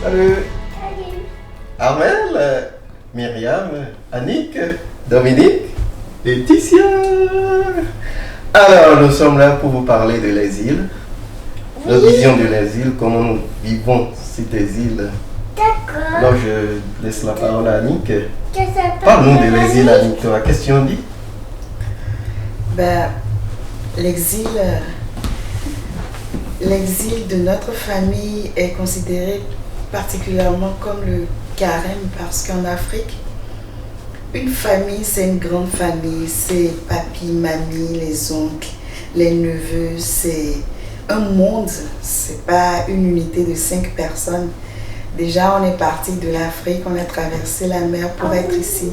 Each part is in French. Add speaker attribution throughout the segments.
Speaker 1: Salut. Armel, Myriam, Annick, Dominique, Laetitia. Alors, nous sommes là pour vous parler de l'exil. Notre vision de l'exil, comment nous vivons cet exil.
Speaker 2: D'accord.
Speaker 1: Alors, je laisse la parole à Annick. Parle-nous de l'exil, Annick. Qu'est-ce que tu en dis?
Speaker 3: L'exil de notre famille est considéré particulièrement comme le carême parce qu'en Afrique, une famille, c'est une grande famille. C'est papy, mamie, les oncles, les neveux. C'est un monde. C'est pas une unité de 5 personnes. Déjà, on est parti de l'Afrique, on a traversé la mer pour être ici.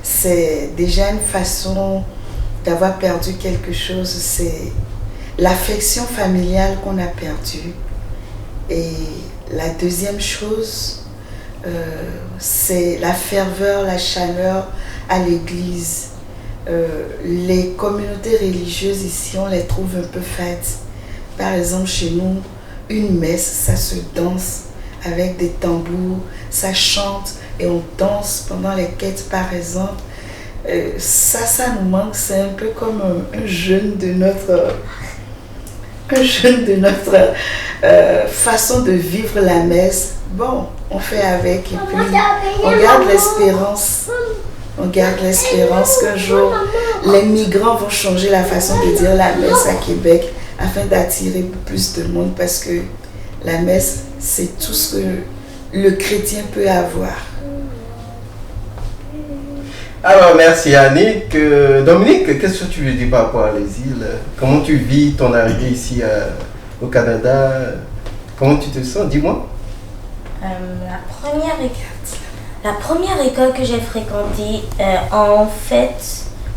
Speaker 3: C'est déjà une façon d'avoir perdu quelque chose. C'est l'affection familiale qu'on a perdue. Et la deuxième chose, c'est la ferveur, la chaleur à l'église. Les communautés religieuses ici, on les trouve un peu fades. Par exemple, chez nous, une messe, ça se danse avec des tambours, ça chante et on danse pendant les quêtes, par exemple. Ça nous manque. C'est un peu comme un jeûne de notre façon de vivre la messe. Bon, on fait avec et puis on garde l'espérance. On garde l'espérance qu'un jour, les migrants vont changer la façon de dire la messe à Québec afin d'attirer plus de monde parce que la messe, c'est tout ce que le chrétien peut avoir.
Speaker 1: Alors, merci Annick. Dominique, qu'est-ce que tu veux dire par rapport à l'exil? Comment tu vis ton arrivée ici au Canada? Comment tu te sens? Dis-moi.
Speaker 2: La première école que j'ai fréquentée, en fait,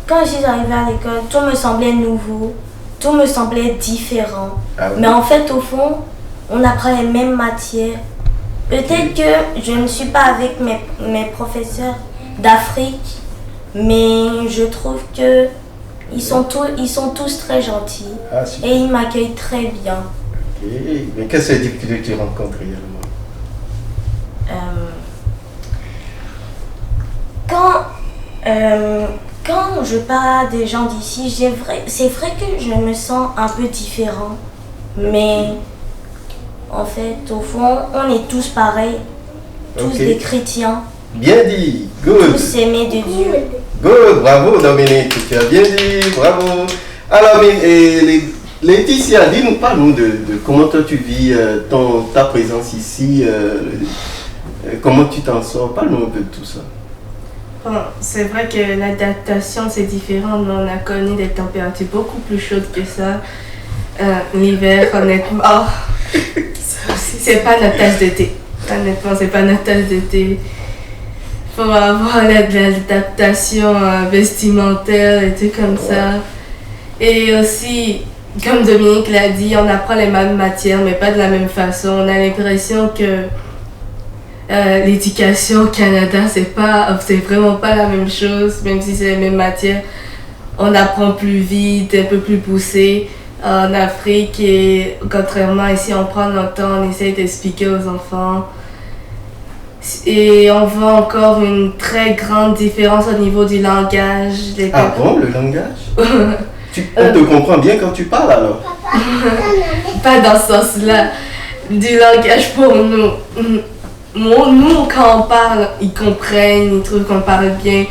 Speaker 2: quand je suis arrivée à l'école, tout me semblait nouveau, tout me semblait différent.
Speaker 1: Ah oui?
Speaker 2: Mais en fait, au fond, on apprend les mêmes matières. Peut-être que je ne suis pas avec mes professeurs d'Afrique, mais je trouve que ils sont tous très gentils et ils m'accueillent très bien.
Speaker 1: Okay. Mais quelles sont les difficultés que tu rencontres réellement?
Speaker 2: Quand je parle des gens d'ici, c'est vrai que je me sens un peu différent, mais en fait, au fond, on est tous pareils, tous des chrétiens.
Speaker 1: Bien dit, good.
Speaker 2: Tous aimés de Dieu.
Speaker 1: Good, bravo Dominique, tu as bien dit, bravo. Alors, Laetitia, parle-nous de comment toi tu vis ta présence ici, comment tu t'en sors, parle-nous un peu de tout ça.
Speaker 4: Bon, c'est vrai que l'adaptation c'est différent, mais on a connu des températures beaucoup plus chaudes que ça. L'hiver, honnêtement, c'est pas notre tasse de thé. Honnêtement, c'est pas notre tasse de thé. Faut avoir l'adaptation vestimentaire et tout comme ça. Et aussi, comme Dominique l'a dit, on apprend les mêmes matières, mais pas de la même façon. On a l'impression que l'éducation au Canada, c'est vraiment pas la même chose, même si c'est les mêmes matières. On apprend plus vite, un peu plus poussé. En Afrique, et contrairement ici, on prend notre temps, on essaie d'expliquer aux enfants. Et on voit encore une très grande différence au niveau du langage.
Speaker 1: Ah bon, le langage? On te comprend bien quand tu parles alors?
Speaker 4: Pas dans ce sens-là. Du langage pour nous. Nous, quand on parle, ils comprennent, ils trouvent qu'on parle bien.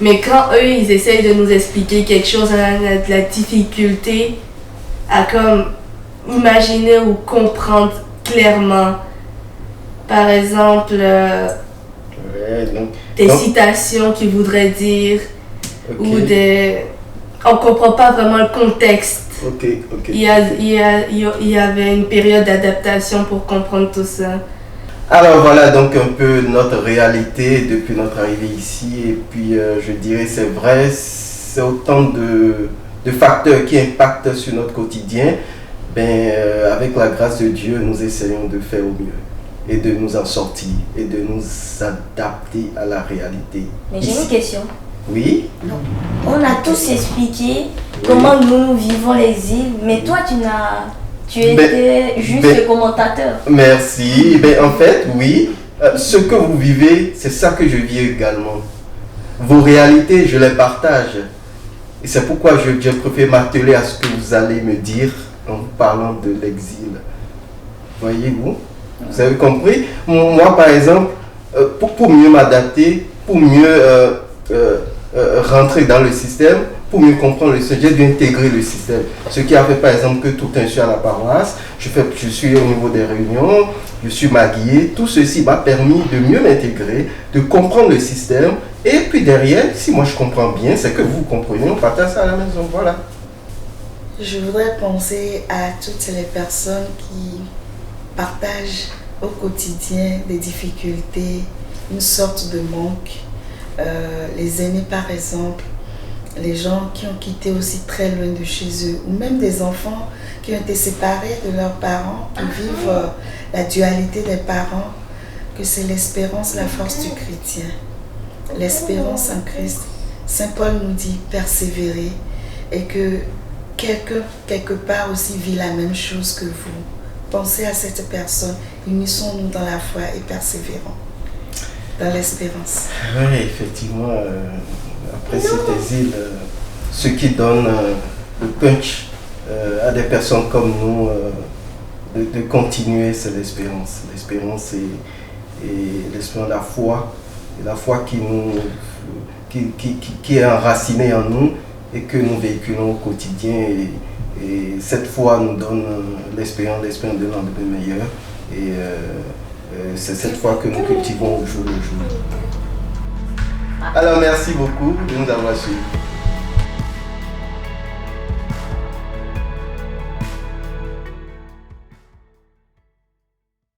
Speaker 4: Mais quand eux, ils essayent de nous expliquer quelque chose, on a de la difficulté à comme imaginer ou comprendre clairement. Par exemple, des citations qu'ils voudraient dire, ou on ne comprend pas vraiment le contexte. Il y avait une période d'adaptation pour comprendre tout ça.
Speaker 1: Alors voilà donc un peu notre réalité depuis notre arrivée ici, et puis je dirais c'est vrai, c'est autant de facteurs qui impactent sur notre quotidien. Avec la grâce de Dieu, nous essayons de faire au mieux et de nous en sortir et de nous adapter à la réalité.
Speaker 2: Mais j'ai une question.
Speaker 1: Oui?
Speaker 2: Non. On a tous expliqué comment nous vivons l'exil, mais toi Tu étais juste le commentateur.
Speaker 1: Merci. En fait, oui. Ce que vous vivez, c'est ça que je vis également. Vos réalités, je les partage. Et c'est pourquoi je préfère m'atteler à ce que vous allez me dire en vous parlant de l'exil. Voyez-vous? Vous avez compris? Moi, par exemple, pour mieux m'adapter, pour mieux rentrer dans le système, pour mieux comprendre le système, j'ai dû intégrer le système. Ce qui a fait par exemple que tout un suis à la paroisse, je suis au niveau des réunions, je suis maguillé. Tout ceci m'a permis de mieux m'intégrer, de comprendre le système. Et puis derrière, si moi je comprends bien, c'est que vous comprenez, on partage ça à la maison. Voilà.
Speaker 3: Je voudrais penser à toutes les personnes qui partagent au quotidien des difficultés, une sorte de manque. Les aînés par exemple, les gens qui ont quitté aussi très loin de chez eux, ou même des enfants qui ont été séparés de leurs parents, qui vivent la dualité des parents, que c'est l'espérance, la force du chrétien. L'espérance en Christ. Saint Paul nous dit persévérer et que quelqu'un quelque part aussi vit la même chose que vous. Pensez à cette personne, unissons-nous dans la foi et persévérons dans l'espérance.
Speaker 1: Oui, effectivement, après cet exil, ce qui donne le punch à des personnes comme nous de continuer, c'est l'espérance. L'espérance et l'espérance, la foi qui est enracinée en nous et que nous véhiculons au quotidien. Et cette foi nous donne l'espérance de lendemain meilleur. Et c'est cette foi que nous cultivons au jour le jour. Alors merci beaucoup de nous avoir suivis.